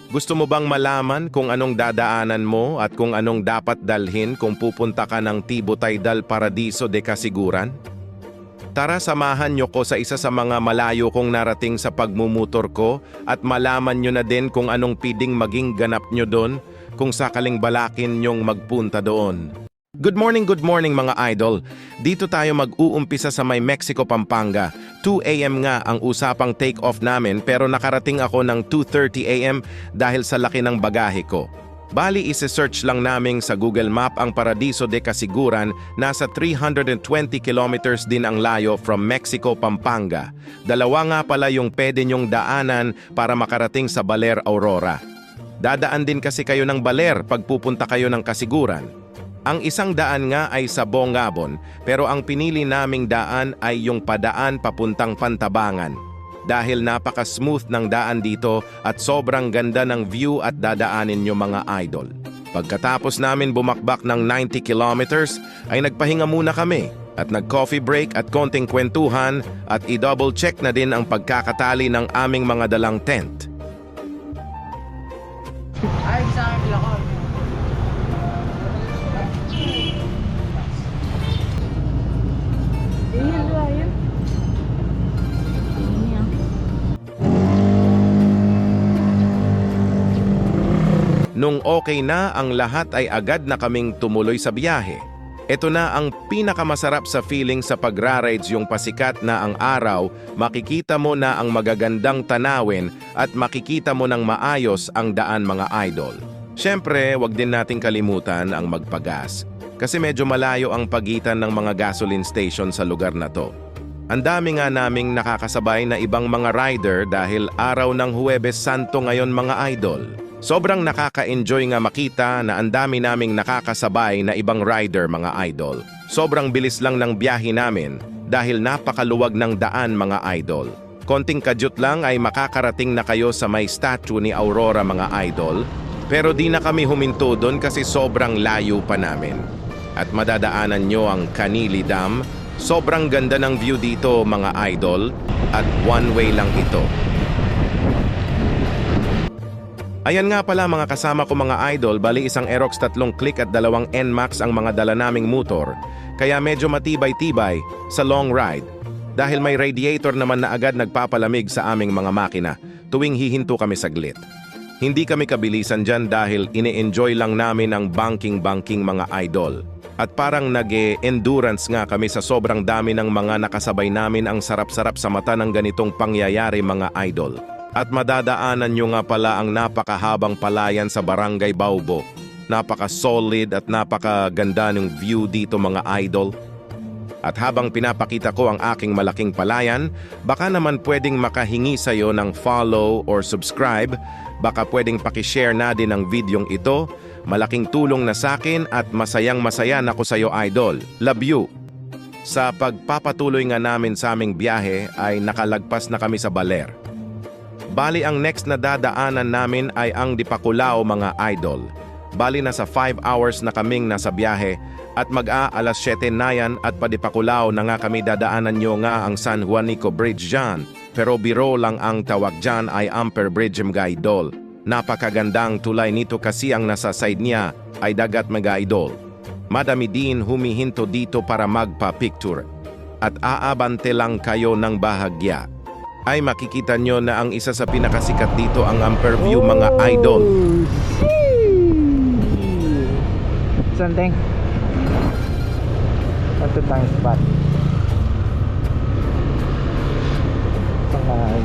Gusto mo bang malaman kung anong dadaanan mo at kung anong dapat dalhin kung pupunta ka ng Tibutay del Paradiso de Casiguran? Tara samahan niyo ko sa isa sa mga malayo kong narating sa pagmumotor ko at malaman niyo na din kung anong piding maging ganap niyo doon kung sakaling balakin niyong magpunta doon. Good morning mga idol. Dito tayo mag-uumpisa sa may Mexico, Pampanga. 2 AM nga ang usapang take-off namin pero nakarating ako ng 2:30 AM dahil sa laki ng bagahe ko. Bali isi-search lang namin sa Google Map ang Paradiso de Casiguran, nasa 320 kilometers din ang layo from Mexico, Pampanga. Dalawa nga pala yung pwede nyong daanan para makarating sa Baler, Aurora. Dadaan din kasi kayo ng Baler pag pupunta kayo ng Casiguran. Ang isang daan nga ay sa Bongabon, pero ang pinili naming daan ay yung padaan papuntang Pantabangan. Dahil napaka-smooth ng daan dito at sobrang ganda ng view at dadaanin nyo mga idol. Pagkatapos namin bumakbak ng 90 kilometers, ay nagpahinga muna kami at nag-coffee break at konting kwentuhan at i-double check na din ang pagkakatali ng aming mga dalang tent. Ay, sa akin lang ako. Nung okay na ang lahat ay agad na kaming tumuloy sa biyahe. Ito na ang pinakamasarap sa feeling sa pagra-rides, yung pasikat na ang araw, makikita mo na ang magagandang tanawin at makikita mo ng maayos ang daan mga idol. Siyempre, wag din nating kalimutan ang magpagas kasi medyo malayo ang pagitan ng mga gasoline station sa lugar na to. Ang dami nga naming nakakasabay na ibang mga rider dahil araw ng Huwebes Santo ngayon mga idol. Sobrang nakaka-enjoy nga makita na ang dami naming nakakasabay na ibang rider mga idol. Sobrang bilis lang ng biyahe namin dahil napakaluwag ng daan mga idol. Konting kadyot lang ay makakarating na kayo sa may statue ni Aurora mga idol. Pero di na kami huminto doon kasi sobrang layo pa namin. At madadaanan nyo ang Canili Dam. Sobrang ganda ng view dito mga idol at one way lang ito. Ayan nga pala mga kasama ko mga idol, bali isang Aerox 3 click at 2 NMAX ang mga dala naming motor. Kaya medyo matibay-tibay sa long ride. Dahil may radiator naman na agad nagpapalamig sa aming mga makina tuwing hihinto kami saglit. Hindi kami kabilisan dyan dahil ine-enjoy lang namin ang banking-banking mga idol. At parang nag-endurance nga kami sa sobrang dami ng mga nakasabay namin, ang sarap-sarap sa mata ng ganitong pangyayari mga idol. At madadaanan nyo nga pala ang napakahabang palayan sa Barangay Baobo. Napaka-solid at napakaganda ng view dito mga idol. At habang pinapakita ko ang aking malaking palayan, baka naman pwedeng makahingi sa'yo ng follow or subscribe. Baka pwedeng pakishare na din ang videong ito. Malaking tulong na sa'kin at masayang-masaya na ko sa'yo idol. Love you! Sa pagpapatuloy nga namin sa aming biyahe ay nakalagpas na kami sa Baler. Bali ang next na dadaanan namin ay ang Dipaculao mga idol. Bali nasa 5 hours na kaming nasa biyahe at mag-aalas 7 na yan at pa Dipaculao na nga kami dadaanan nyo nga ang San Juanico Bridge dyan. Pero biro lang ang tawag dyan ay Amper Bridge mga idol. Napakagandang tulay nito kasi ang nasa side niya ay dagat mga idol. Madami din humihinto dito para magpa-picture. At aabante lang kayo ng bahagya. Ay makikita nyo na ang isa sa pinakasikat dito ang Amper View mga idol. Sandeng. Ito tayong spot. Sangay.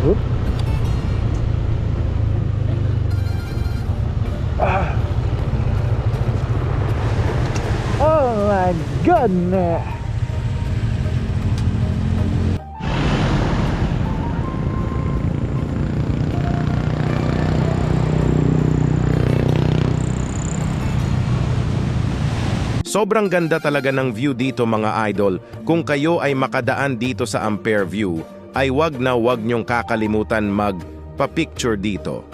Whoop. Oh my goodness! Sobrang ganda talaga ng view dito mga idol. Kung kayo ay makadaan dito sa Ampere View, ay wag na wag nyong kakalimutan magpa-picture dito.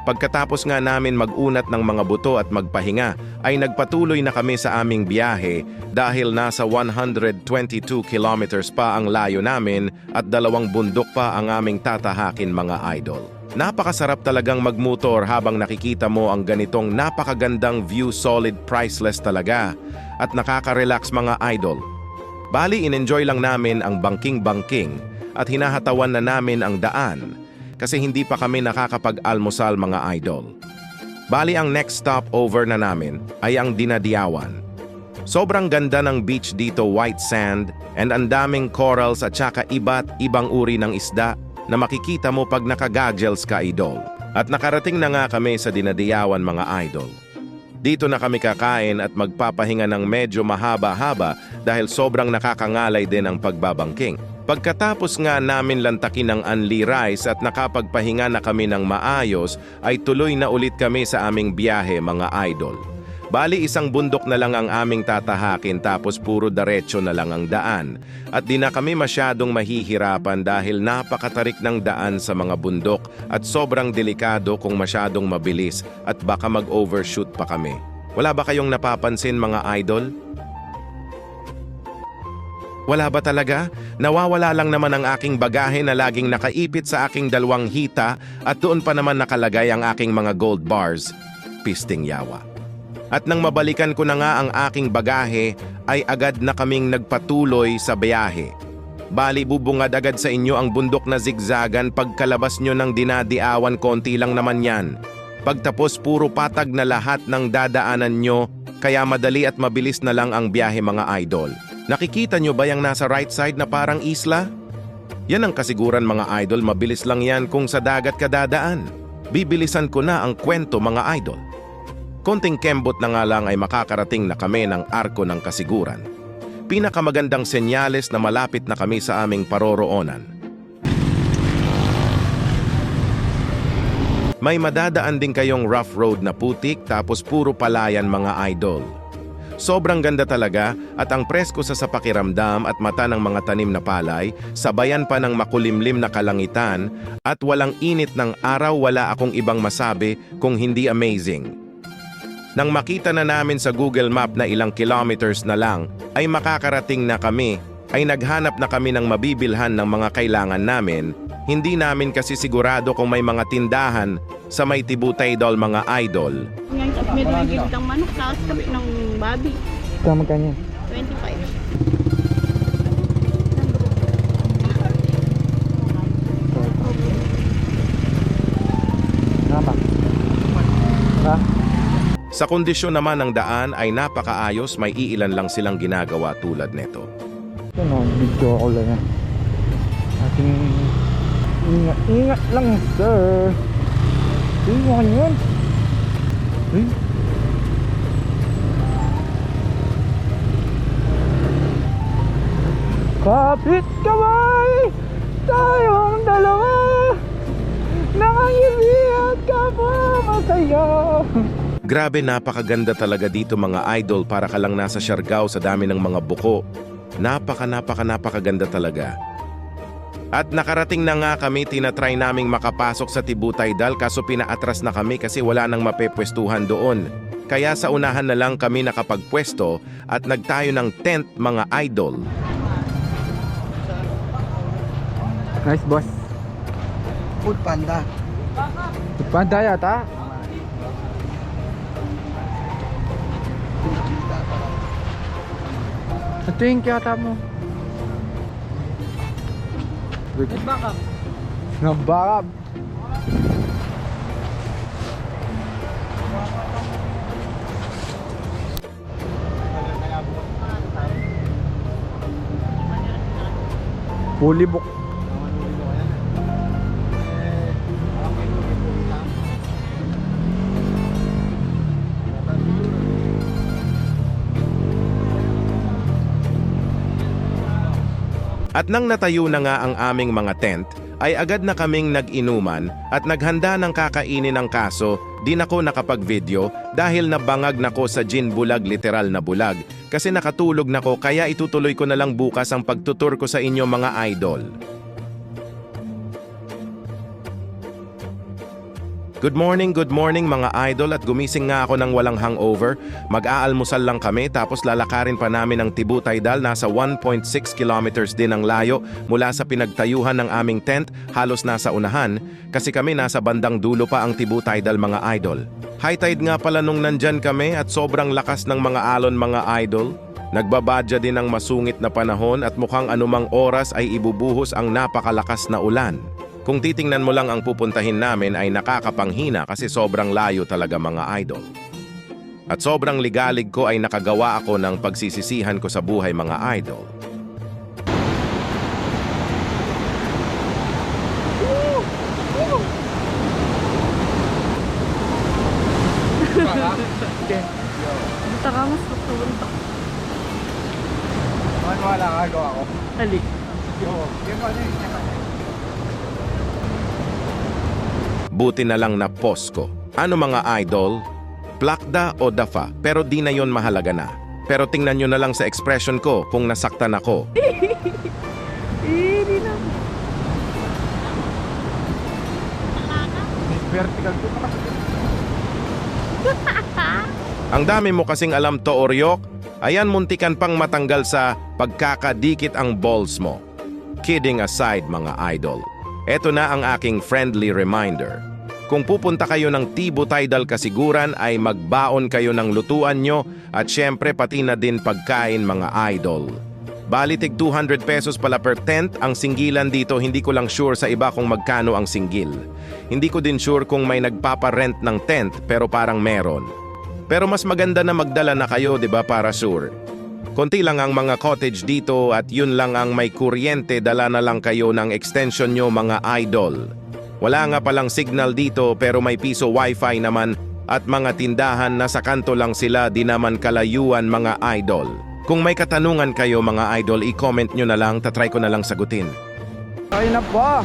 Pagkatapos nga namin mag-unat ng mga buto at magpahinga, ay nagpatuloy na kami sa aming biyahe dahil nasa 122 kilometers pa ang layo namin at 2 bundok pa ang aming tatahakin mga idol. Napakasarap talagang magmotor habang nakikita mo ang ganitong napakagandang view, solid, priceless talaga at nakaka-relax mga idol. Bali, in-enjoy lang namin ang bangking-bangking at hinahatawan na namin ang daan kasi hindi pa kami nakakapag-almusal mga idol. Bali, ang next stopover na namin ay ang Dinadiawan. Sobrang ganda ng beach dito, white sand, and ang daming corals at saka iba't ibang uri ng isda na makikita mo pag naka-goggles ka idol. At nakarating na nga kami sa Dinadiawan mga idol. Dito na kami kakain at magpapahinga ng medyo mahaba-haba dahil sobrang nakakangalay din ang pagbabangking. Pagkatapos nga namin lantakin ng unli rice at nakapagpahinga na kami ng maayos, ay tuloy na ulit kami sa aming biyahe mga idol. Bali, 1 bundok na lang ang aming tatahakin tapos puro diretso na lang ang daan. At di na kami masyadong mahihirapan dahil napakatarik ng daan sa mga bundok at sobrang delikado kung masyadong mabilis at baka mag-overshoot pa kami. Wala ba kayong napapansin mga idol? Wala ba talaga? Nawawala lang naman ang aking bagahe na laging nakaipit sa aking 2 hita at doon pa naman nakalagay ang aking mga gold bars. Pisting yawa. At nang mabalikan ko na nga ang aking bagahe, ay agad na kaming nagpatuloy sa biyahe. Bali, bubungad agad sa inyo ang bundok na zigzagan pagkalabas nyo ng Dinadiawan, konti lang naman yan. Pagtapos puro patag na lahat ng dadaanan nyo, kaya madali at mabilis na lang ang biyahe mga idol. Nakikita nyo ba yung nasa right side na parang isla? Yan ang kasiguran mga idol, mabilis lang yan kung sa dagat ka dadaan. Bibilisan ko na ang kwento mga idol. Konting kembot na nga lang ay makakarating na kami ng Arko ng Kasiguran. Pinakamagandang senyales na malapit na kami sa aming paroroonan. May madadaan din kayong rough road na putik tapos puro palayan mga idol. Sobrang ganda talaga at ang presko sa pakiramdam at mata ng mga tanim na palay, sabayan pa ng makulimlim na kalangitan at walang init ng araw, wala akong ibang masabi kung hindi amazing. Nang makita na namin sa Google Map na ilang kilometers na lang ay makakarating na kami, ay naghanap na kami ng mabibilhan ng mga kailangan namin. Hindi namin kasi sigurado kung may mga tindahan sa may Tibutay Dol mga idol. Meron ng gibitang manok sa kabi ng babi. Kama kanya. 25. Napa? Ha? Sa kondisyon naman ng daan ay napakaayos, may iilan lang silang ginagawa tulad neto. Ito no, video ko lang yan. Ating ingat lang sir. Tingnan yun. Kapit kamay tayong dalawa, nakangiti at kapwa masaya. Grabe, napakaganda talaga dito mga idol, para ka lang nasa Siargao sa dami ng mga buko. Napakaganda talaga. At nakarating na nga kami, tinatry naming makapasok sa Tibutay Dal kaso pinaatras na kami kasi wala nang mapepwestuhan doon. Kaya sa unahan na lang kami nakapagpwesto at nagtayo ng tent mga idol. Nice boss. Food Panda. Panda yata. Ito yung kiyata mo. Nagbakap. Nabakab. Fully book. At nang natayo na nga ang aming mga tent, ay agad na kaming nag-inuman at naghanda ng kakainin ng kaso, di nako nakapag-video dahil nabangag nako sa gin bulag, literal na bulag. Kasi nakatulog nako, kaya itutuloy ko na lang bukas ang pagtutur ko sa inyo mga idol. Good morning mga idol at gumising nga ako ng walang hangover. Mag-aalmusal lang kami tapos lalakarin pa namin ang Tibutaydal. Nasa 1.6 kilometers din ang layo mula sa pinagtayuhan ng aming tent, halos nasa unahan kasi kami nasa bandang dulo pa ang Tibutaydal mga idol. High tide nga pala nung nandyan kami at sobrang lakas ng mga alon mga idol. Nagbabadya din ang masungit na panahon at mukhang anumang oras ay ibubuhos ang napakalakas na ulan. Kung titingnan mo lang ang pupuntahin namin ay nakakapanghina kasi sobrang layo talaga mga idol. At sobrang ligalig ko ay nakagawa ako ng pagsisisihan ko sa buhay mga idol. Basta ka mas magpunta. Wala ka, gawa ko. Halik. Buti na lang na post ko. Ano mga idol? Plakda o dafa? Pero di na yon mahalaga na. Pero tingnan nyo na lang sa expression ko kung nasaktan ako. Hindi na. Vertical ko pa. Ang dami mo kasing alam to Oryok. Ayan muntikan pang matanggal sa pagkakadikit ang balls mo. Kidding aside mga idol. Eto na ang aking friendly reminder. Kung pupunta kayo ng Tibutaydal Kasiguran ay magbaon kayo ng lutuan nyo at syempre pati na din pagkain mga idol. Balitig 200 pesos pala per tent ang singgilan dito, hindi ko lang sure sa iba kung magkano ang singgil. Hindi ko din sure kung may nagpapa-rent ng tent pero parang meron. Pero mas maganda na magdala na kayo 'di ba para sure. Konti lang ang mga cottage dito at yun lang ang may kuryente, dala na lang kayo ng extension nyo mga idol. Wala nga palang signal dito pero may piso wifi naman at mga tindahan na sa kanto lang sila, di naman kalayuan mga idol. Kung may katanungan kayo mga idol, i-comment nyo na lang, tatry ko na lang sagutin. Ayun na po.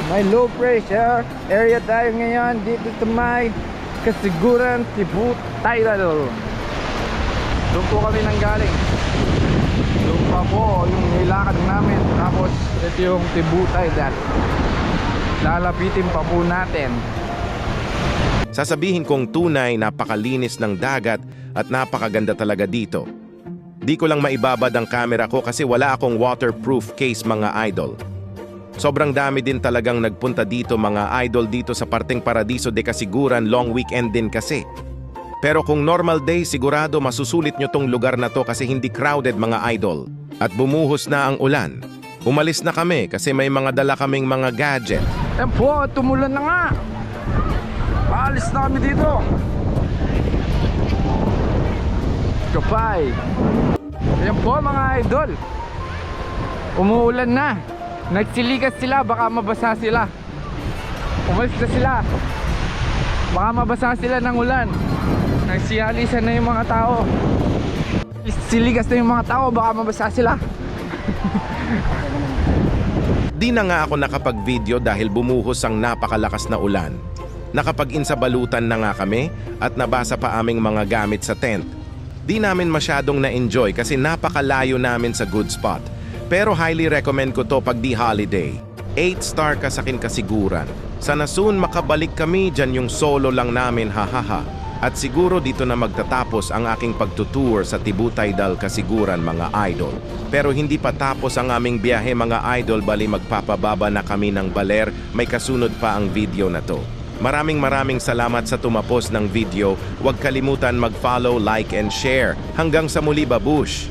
May low pressure area tayo ngayon dito sa may Kasiguran, Tibutaydal. Doon po kami nanggaling. Doon pa po yung nilakad namin. Tapos ito yung Tibutaydal. Lalapitin pa po natin. Sasabihin kong tunay, napakalinis ng dagat at napakaganda talaga dito. Di ko lang maibabad ang camera ko kasi wala akong waterproof case mga idol. Sobrang dami din talagang nagpunta dito mga idol dito sa parteng Paradiso de Kasiguran, long weekend din kasi. Pero kung normal day, sigurado masusulit nyo tong lugar na to kasi hindi crowded mga idol. At bumuhos na ang ulan. Umalis na kami kasi may mga dala kaming mga gadget. Ayan po, tumulan na nga. Paalis na kami dito. Kapay. Ayan po mga idol. Umuulan na. Nagsilikas sila, baka mabasa sila. Umalis na sila. Baka mabasa sila ng ulan. Nagsiyalisan na yung mga tao. Siligas na yung mga tao, baka mabasa sila. Di na nga ako nakapag-video dahil bumuhos ang napakalakas na ulan. Nakapag-insabalutan na nga kami at nabasa pa aming mga gamit sa tent. Di namin masyadong na-enjoy kasi napakalayo namin sa good spot. Pero highly recommend ko to pag di holiday. 8-star ka sa akin kasiguran. Sana soon makabalik kami, dyan yung solo lang namin, hahaha. At siguro dito na magtatapos ang aking pagtutour sa Tibutaydal Kasiguran mga idol. Pero hindi pa tapos ang aming biyahe mga idol, bali magpapababa na kami ng baler, may kasunod pa ang video na to. Maraming salamat sa tumapos ng video. Huwag kalimutan mag-follow, like and share. Hanggang sa muli babush!